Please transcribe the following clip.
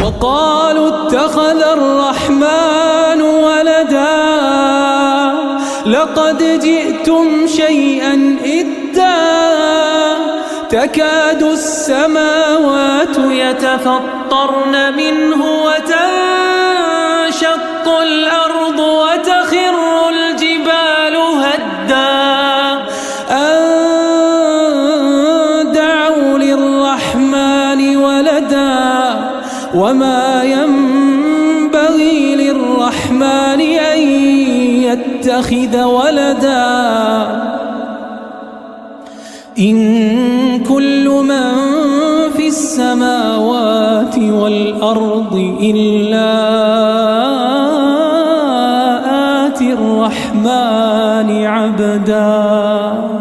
وقالوا اتخذ الرحمن ولدا لقد جئتم شيئا إدا تكاد السماوات يتفطرن منه وتنشق الأرض وتخر الجبال هدا أن دعوا للرحمن ولدا وما ينبغي للرحمن أن يتخذ ولدا إن كل من في السماوات والأرض إلا آتي الرحمن عبدا.